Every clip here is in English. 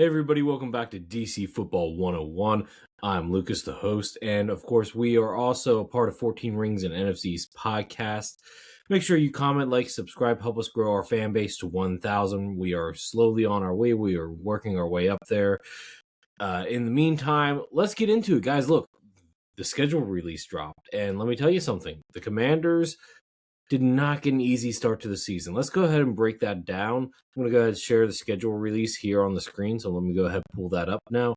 Hey everybody, welcome back to DC Football 101. I'm Lucas, the host, and of course we are also a part of 14 Rings and NFC's podcast. Make sure you comment, like, subscribe, help us grow our fan base to 1,000. We are slowly on our way. We are working our way up there. In the meantime, let's get into it, guys. Look, the schedule release dropped, and let me tell you something. The Commanders did not get an easy start to the season. Let's go ahead and break that down. I'm going to go ahead and share the schedule release here on the screen. So let me go ahead and pull that up now.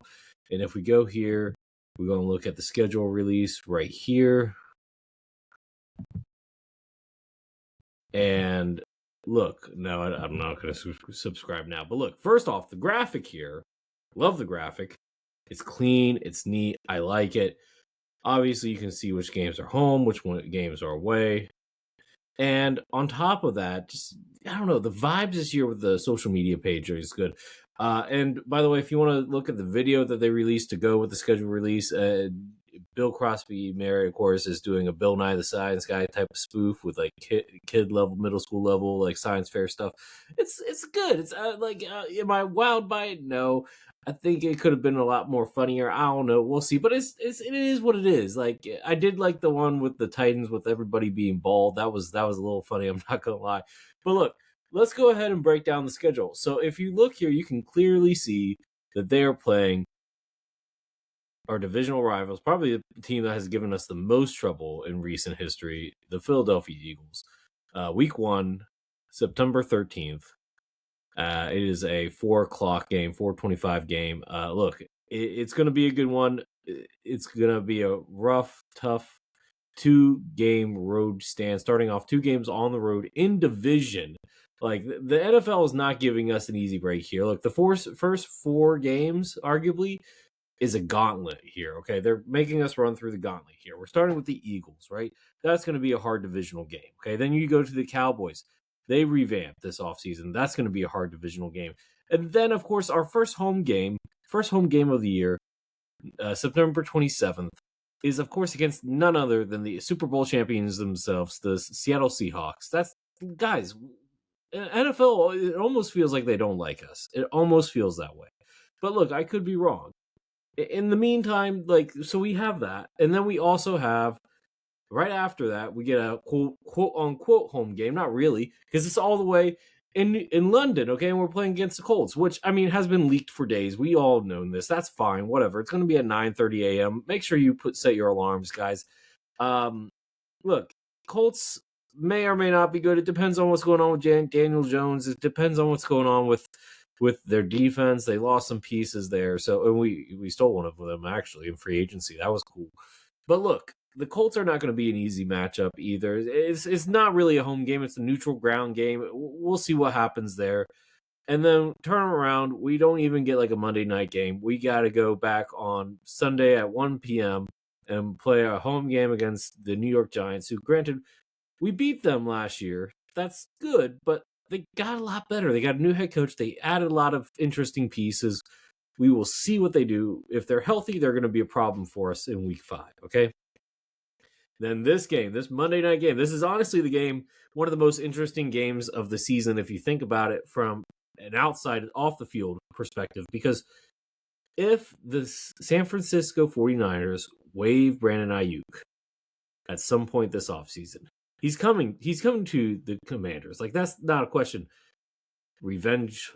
And if we go here, we're going to look at the schedule release right here. And look, no, I'm not going to subscribe now. But look, first off, the graphic here. Love the graphic. It's clean. It's neat. I like it. Obviously, you can see which games are home, which games are away. And on top of that, just, I don't know, the vibes this year with the social media page is good. And by the way, if you want to look at the video that they released to go with the schedule release, Bill Crosby Mary, of course, is doing a Bill Nye the Science Guy type of spoof with like kid level, middle school level, like science fair stuff. It's good. It's am I wowed by it? No. I think it could have been a lot more funnier. I don't know. We'll see. But it is what it is. Like, I did like the one with the Titans with everybody being bald. That was a little funny. I'm not gonna lie. But look, let's go ahead and break down the schedule. So if you look here, you can clearly see that they are playing our divisional rivals, probably the team that has given us the most trouble in recent history, the Philadelphia Eagles. Week 1, September 13th. It is a 4:00 game, 4:25 game. Look, it's going to be a good one. It's going to be a rough, tough 2-game road stand, starting off 2 games on the road in division. Like, the NFL is not giving us an easy break here. Look, the first 4 games, arguably, is a gauntlet here, okay? They're making us run through the gauntlet here. We're starting with the Eagles, right? That's going to be a hard divisional game, okay? Then you go to the Cowboys. They revamped this offseason. That's going to be a hard divisional game. And then, of course, our first home game of the year, September 27th, is, of course, against none other than the Super Bowl champions themselves, the Seattle Seahawks. That's, guys, NFL, it almost feels like they don't like us. It almost feels that way. But look, I could be wrong. In the meantime, so we have that. And then we also have, right after that, we get a quote-unquote home game. Not really, because it's all the way in London, okay? And we're playing against the Colts, which, I mean, has been leaked for days. We all know this. That's fine, whatever. It's going to be at 9:30 a.m. Make sure you set your alarms, guys. Look, Colts may or may not be good. It depends on what's going on with Daniel Jones. It depends on what's going on with their defense. They lost some pieces there. So, and we stole one of them, actually, in free agency. That was cool. But look, the Colts are not going to be an easy matchup either. It's not really a home game. It's a neutral ground game. We'll see what happens there. And then turn around, we don't even get like a Monday night game. We got to go back on Sunday at 1 p.m. and play a home game against the New York Giants, who, granted, we beat them last year. That's good, but they got a lot better. They got a new head coach. They added a lot of interesting pieces. We will see what they do. If they're healthy, they're going to be a problem for us in week 5, okay? Then this game, this Monday night game, this is honestly the game, one of the most interesting games of the season if you think about it from an outside, off the field perspective. Because if the San Francisco 49ers waive Brandon Ayuk at some point this offseason, he's coming to the Commanders. Like, that's not a question. Revenge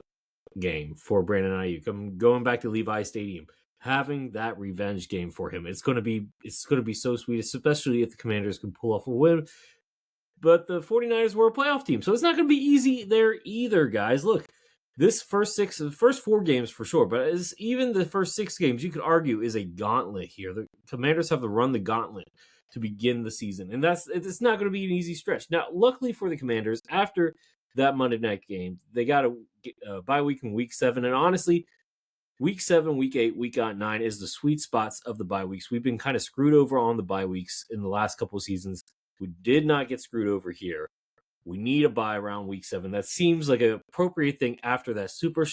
game for Brandon Ayuk. I'm going back to Levi Stadium. Having that revenge game for him, it's going to be so sweet, especially if the Commanders can pull off a win. But the 49ers were a playoff team, so it's not going to be easy there either, guys. Look, this the first 4 games for sure, but even the first 6 games, you could argue, is a gauntlet here. The Commanders have to run the gauntlet to begin the season, and it's not going to be an easy stretch. Now, luckily for the Commanders, after that Monday night game, they got a bye week in week 7, and honestly, week 7, week 8, week 9 is the sweet spots of the bye weeks. We've been kind of screwed over on the bye weeks in the last couple of seasons. We did not get screwed over here. We need a bye around week 7. That seems like an appropriate thing after that super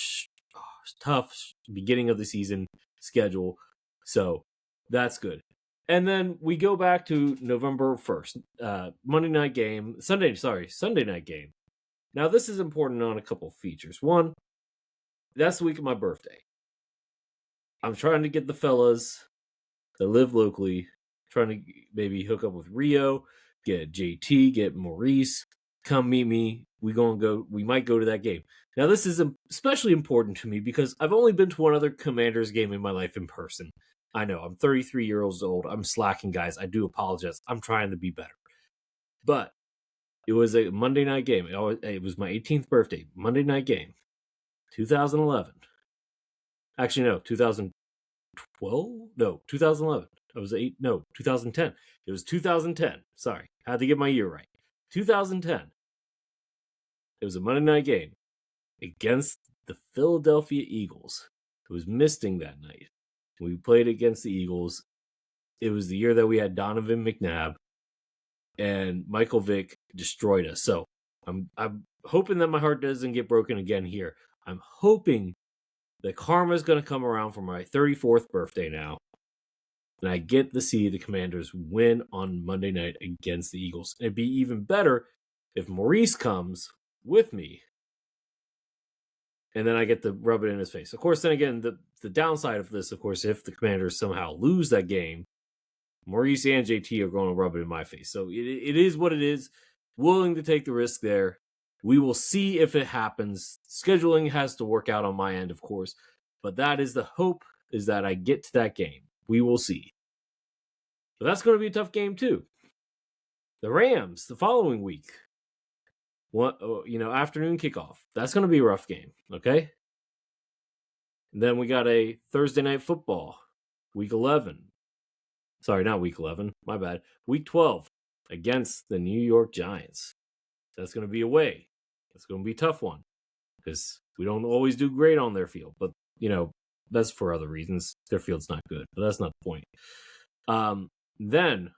tough beginning of the season schedule. So that's good. And then we go back to November 1st, Sunday night game. Now, this is important on a couple of features. One, that's the week of my birthday. I'm trying to get the fellas that live locally, trying to maybe hook up with Rio, get JT, get Maurice, come meet me. We might go to that game. Now, this is especially important to me because I've only been to one other Commanders game in my life in person. I know, I'm 33 years old. I'm slacking, guys. I do apologize. I'm trying to be better. But it was a Monday night game. It was my 18th birthday. Monday night game. 2011. Actually, no, 2012? No, 2011. I was 2010. It was 2010. Sorry. I had to get my year right. 2010. It was a Monday night game against the Philadelphia Eagles. It was misting that night. We played against the Eagles. It was the year that we had Donovan McNabb, and Michael Vick destroyed us. So I'm hoping that my heart doesn't get broken again here. I'm hoping that karma is going to come around for my 34th birthday now, and I get to see the Commanders win on Monday night against the Eagles. It'd be even better if Maurice comes with me, and then I get to rub it in his face. Of course, then again, the downside of this, of course, if the Commanders somehow lose that game, Maurice and JT are going to rub it in my face. So it is what it is. Willing to take the risk there. We will see if it happens. Scheduling has to work out on my end, of course. But that is the hope, is that I get to that game. We will see. But that's going to be a tough game, too. The Rams, the following week. Afternoon kickoff. That's going to be a rough game, okay? And then we got a Thursday night football, week 11. Sorry, not week 11. My bad. Week 12 against the New York Giants. That's going to be away. That's going to be a tough one because we don't always do great on their field. But, that's for other reasons. Their field's not good, but that's not the point. Then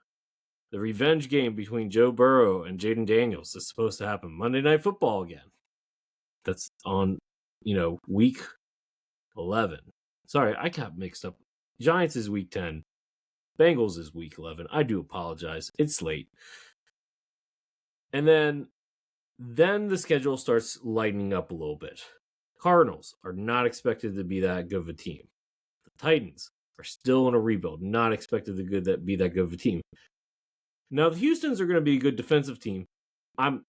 the revenge game between Joe Burrow and Jaden Daniels is supposed to happen. Monday Night Football again. That's on, week 11. Sorry, I got mixed up. Giants is week 10. Bengals is week 11. I do apologize. It's late. And then the schedule starts lightening up a little bit. Cardinals are not expected to be that good of a team. The Titans are still in a rebuild, not expected to be that good of a team. Now, the Houstons are going to be a good defensive team. I'm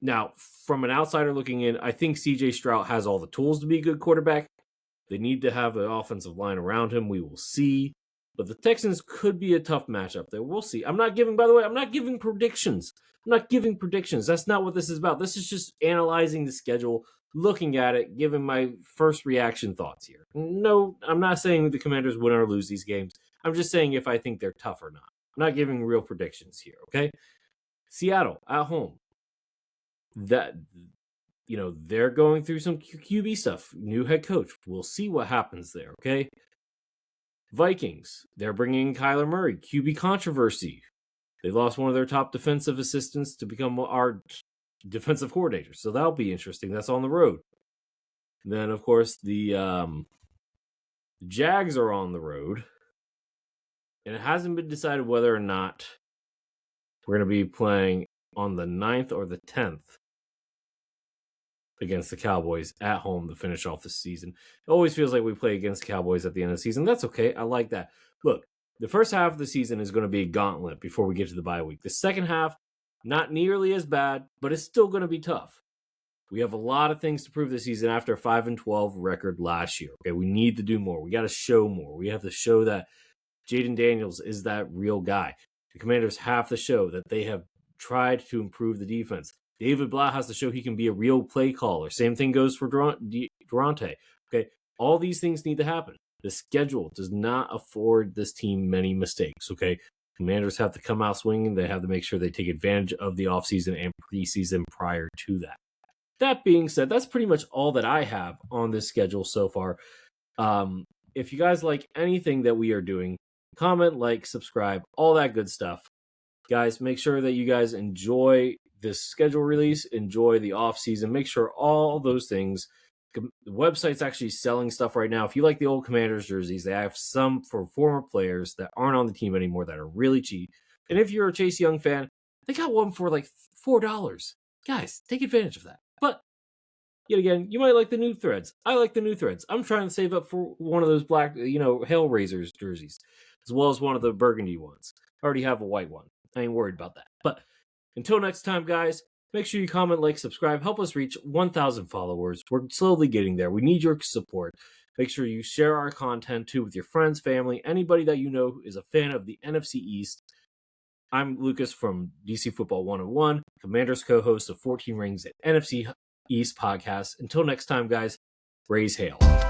now, from an outsider looking in, I think CJ Stroud has all the tools to be a good quarterback. They need to have an offensive line around him. We will see. But the Texans could be a tough matchup there. We'll see. I'm not giving predictions. That's not what this is about. This is just analyzing the schedule, looking at it, giving my first reaction thoughts here. No, I'm not saying the Commanders win or lose these games. I'm just saying if I think they're tough or not. I'm not giving real predictions here, okay? Seattle at home. They're going through some QB stuff. New head coach. We'll see what happens there, okay? Vikings, they're bringing in Kyler Murray. QB controversy. They lost one of their top defensive assistants to become our defensive coordinator. So that'll be interesting. That's on the road. And then, of course, the Jags are on the road. And it hasn't been decided whether or not we're going to be playing on the 9th or the 10th against the Cowboys at home to finish off the season. It always feels like we play against Cowboys at the end of the season. That's okay. I like that. Look, the first half of the season is going to be a gauntlet before we get to the bye week. The second half, not nearly as bad, but it's still going to be tough. We have a lot of things to prove this season after a 5-12 record last year. Okay, we need to do more. We got to show more. We have to show that Jaden Daniels is that real guy. The Commanders have to show that they have tried to improve the defense. David Blau has to show he can be a real play caller. Same thing goes for Durante. Okay, all these things need to happen. The schedule does not afford this team many mistakes. Okay, Commanders have to come out swinging. They have to make sure they take advantage of the offseason and preseason prior to that. That being said, that's pretty much all that I have on this schedule so far. If you guys like anything that we are doing, comment, like, subscribe, all that good stuff. Guys, make sure that you guys enjoy this schedule release, enjoy the off season, make sure all those things. The website's actually selling stuff right now. If you like the old Commanders jerseys, they have some for former players that aren't on the team anymore that are really cheap. And if you're a Chase Young fan, they got one for like $4. Guys, take advantage of that. But Yet again, you might like the new threads. I like the new threads. I'm trying to save up for one of those black, Hail Razors jerseys, as well as one of the burgundy ones. I already have a white one. I ain't worried about that. But until next time, guys, make sure you comment, like, subscribe. Help us reach 1,000 followers. We're slowly getting there. We need your support. Make sure you share our content, too, with your friends, family, anybody that you know who is a fan of the NFC East. I'm Lucas from DC Football 101, Commander's co-host of 14 Rings at NFC East podcast. Until next time, guys, RaiseHail.